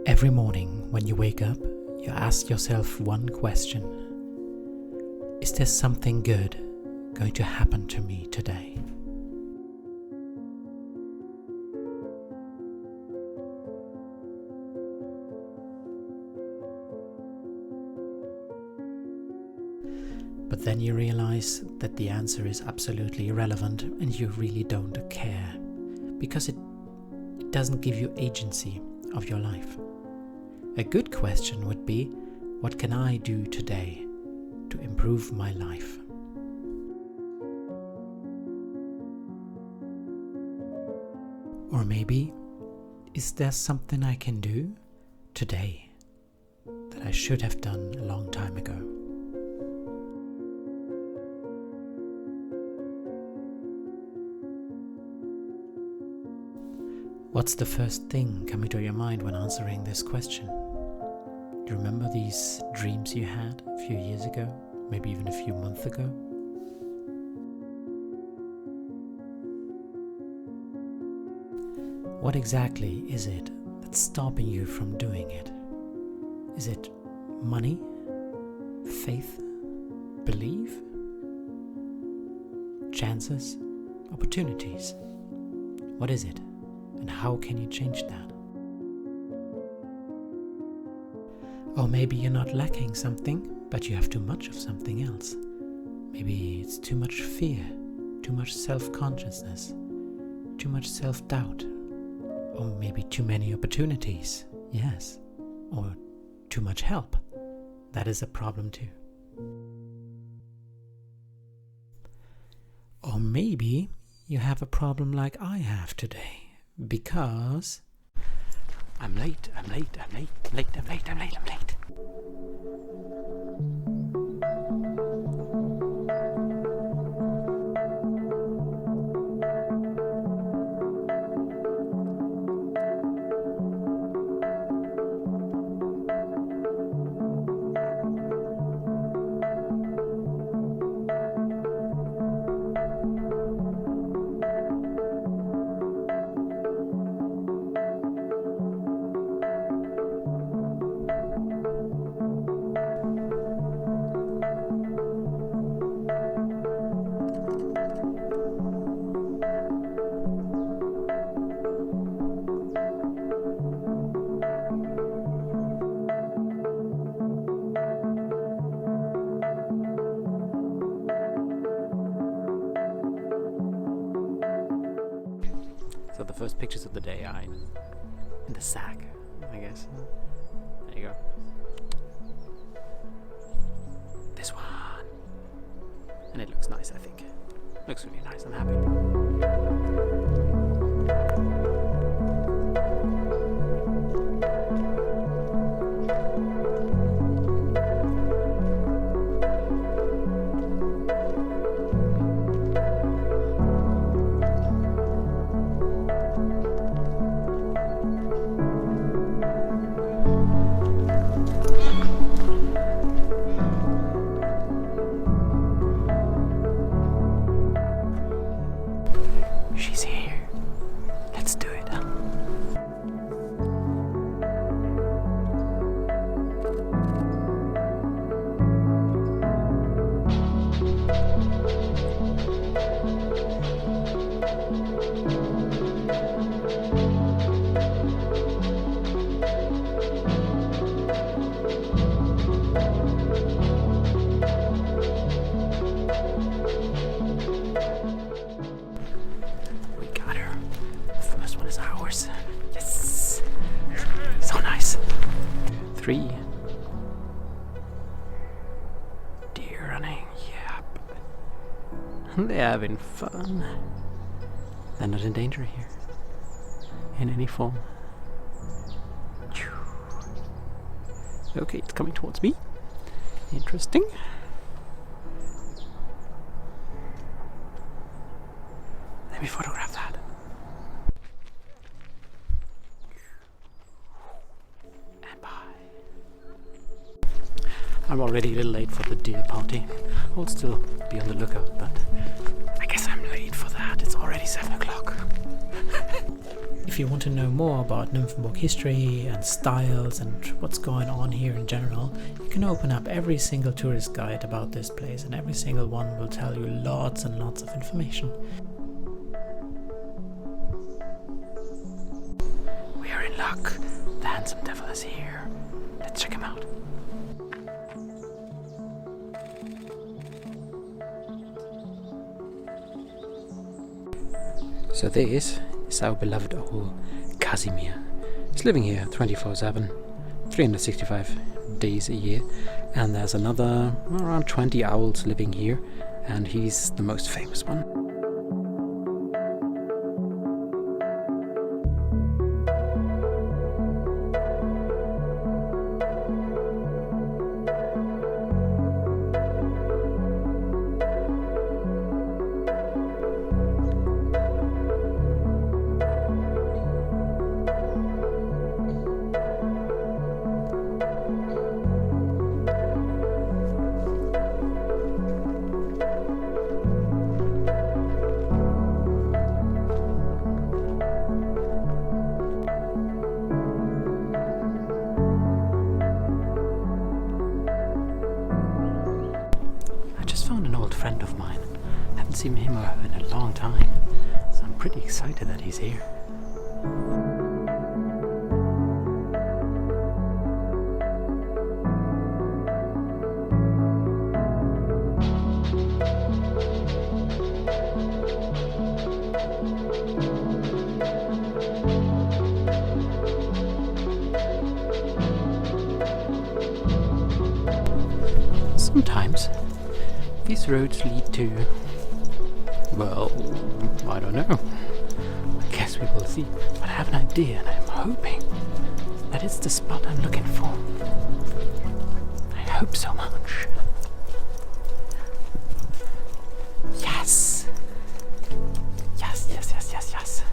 Every morning when you wake up, you ask yourself one question. Is there something good going to happen to me today? But then you realize that the answer is absolutely irrelevant and you really don't care, because it doesn't give you agency of your life. A good question would be, what can I do today to improve my life? Or maybe, is there something I can do today that I should have done a long time ago? What's the first thing coming to your mind when answering this question? Do you remember these dreams you had a few years ago, maybe even a few months ago? What exactly is it that's stopping you from doing it? Is it money, faith, belief, chances, opportunities? What is it, and how can you change that? Or maybe you're not lacking something, but you have too much of something else. Maybe it's too much fear, too much self-consciousness, too much self-doubt, or maybe too many opportunities, yes, or too much help. That is a problem too. Or maybe you have a problem like I have today, because I'm late. So the first pictures of the day are in the sack, I guess. There you go. This one. And it looks nice, I think. Looks really nice, I'm happy. She's here. Let's do it. We got her. The first one is ours. Yes. So nice. 3. Deer running. Yep. They're having fun. They're not in danger here. In any form. Okay, it's coming towards me. Interesting. Let me photograph that. And bye. I'm already a little late for the deer party. I'll still be on the lookout, but I guess I'm late for that. It's already 7 o'clock. If you want to know more about Nymphenburg history and styles and what's going on here in general, you can open up every single tourist guide about this place, and every single one will tell you lots and lots of information. We are in luck. The handsome devil is here. Let's check him out. So this is our beloved owl Casimir. He's living here 24/7, 365 days a year, and there's another around 20 owls living here, and he's the most famous one. Friend of mine. Haven't seen him in a long time, so I'm pretty excited that he's here. Sometimes these roads lead to, well, I don't know. I guess we will see. But I have an idea, and I'm hoping that it's the spot I'm looking for. I hope so much. Yes! Yes, yes, yes, yes, yes.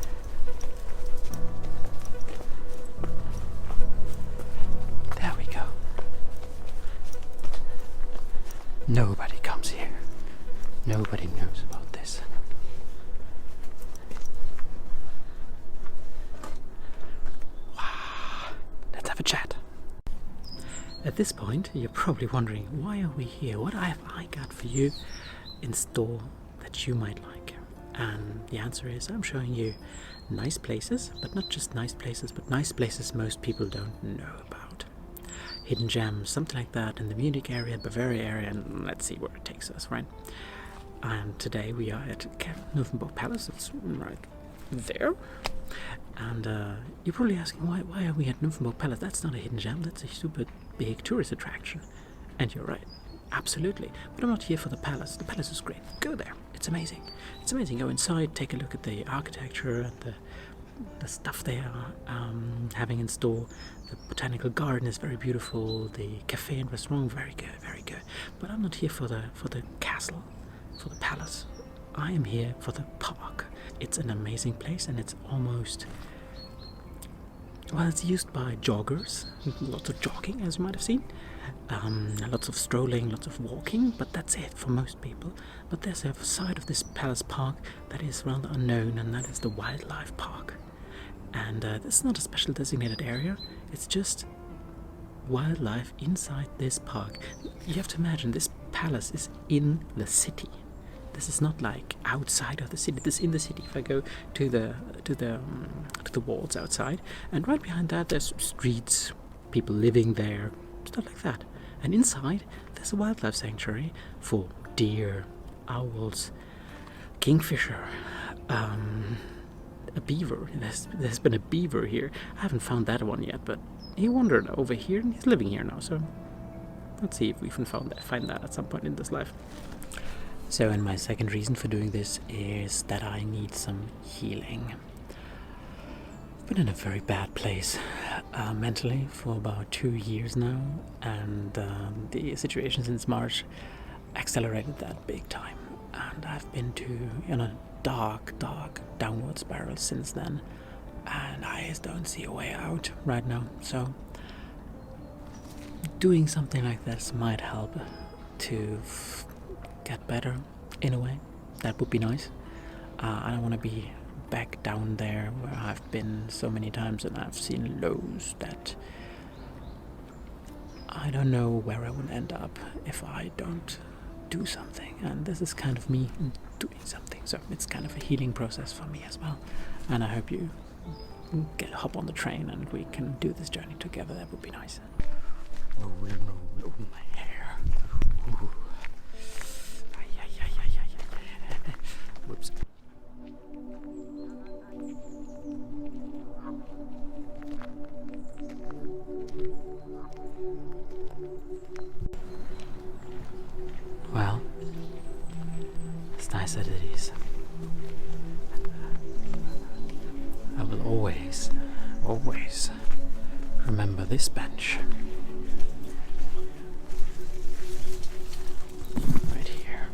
There we go. Nobody comes here. Nobody knows about this. Wow. Let's have a chat. At this point, you're probably wondering, why are we here? What have I got for you in store that you might like? And the answer is, I'm showing you nice places, but not just nice places, but nice places most people don't know about. Hidden gems, something like that, in the Munich area, Bavaria area, and let's see where it takes us, right? And today we are at Nymphenburg Palace. It's right there. And you're probably asking, why are we at Nymphenburg Palace? That's not a hidden gem, that's a super big tourist attraction. And you're right, absolutely. But I'm not here for the palace. The palace is great. Go there. It's amazing. It's amazing. Go inside, take a look at the architecture and the stuff they are having in store. The botanical garden is very beautiful. The cafe and restaurant, very good, very good. But I'm not here for the castle, for the palace. I am here for the park. It's an amazing place, and it's almost, well, it's used by joggers. Lots of jogging, as you might have seen. Lots of strolling, lots of walking, but that's it for most people. But there's a side of this palace park that is rather unknown, and that is the wildlife park. And it's not a special designated area, it's just wildlife inside this park. You have to imagine this palace is in the city. This is not like outside of the city. This is in the city. If I go to the walls outside, and right behind that there's streets, people living there, stuff like that. And inside there's a wildlife sanctuary for deer, owls, kingfisher, a beaver. There's been a beaver here. I haven't found that one yet, but he wandered over here and he's living here now. So let's see if we can find that at some point in this life. So, and my second reason for doing this is that I need some healing. I've been in a very bad place mentally for about 2 years now, and the situation since March accelerated that big time. And I've been in a dark downward spiral since then, and I just don't see a way out right now. So doing something like this might help to get better in a way. That would be nice. I don't want to be back down there where I've been so many times and I've seen lows that I don't know where I would end up if I don't do something. And this is kind of me doing something, so it's kind of a healing process for me as well. And I hope you hop on the train and we can do this journey together. That would be nice. Oh, my hair. Ooh. Whoops. Well, it's nice that it is. I will always remember this bench. Right here.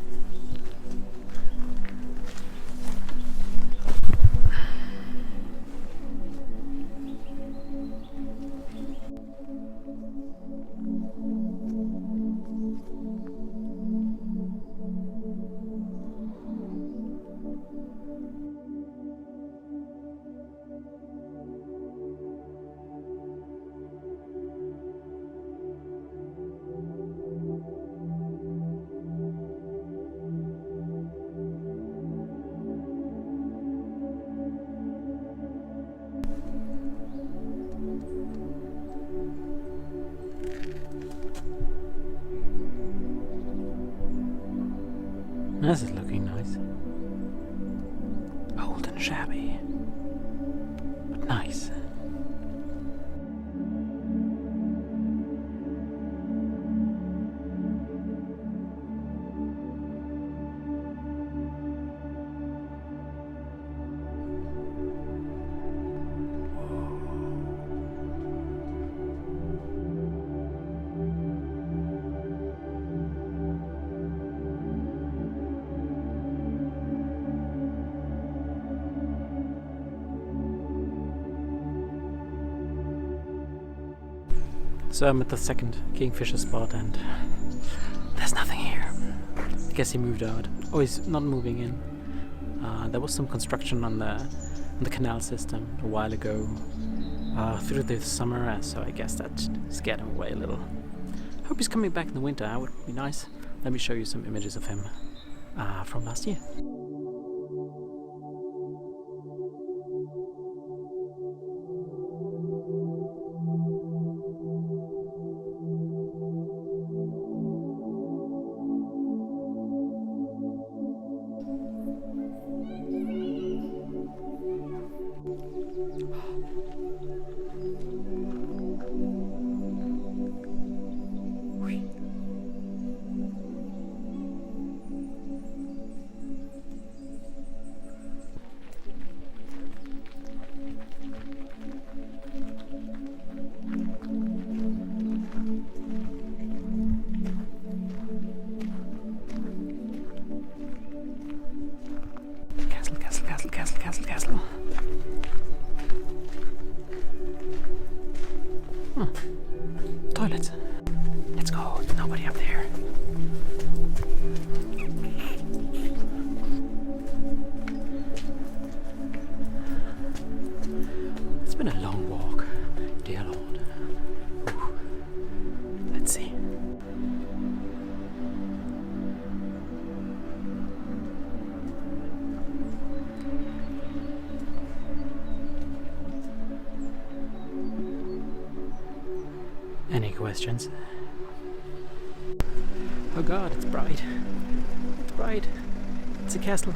This is looking nice. Old and shabby, but nice. So I'm at the second kingfisher spot and there's nothing here. I guess he moved out. Oh, he's not moving in. There was some construction on the canal system a while ago through the summer, so I guess that scared him away a little. Hope he's coming back in the winter. That would be nice. Let me show you some images of him from last year. Castle. Toilets. Let's go. There's nobody up there. It's been a long walk, dear Lord. Ooh. Let's see. Any questions? Oh God, it's bright. It's bright. It's a castle.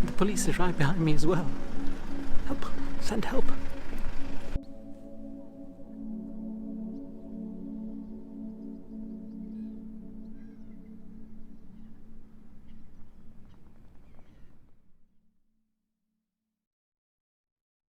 The police is right behind me as well. Help! Send help!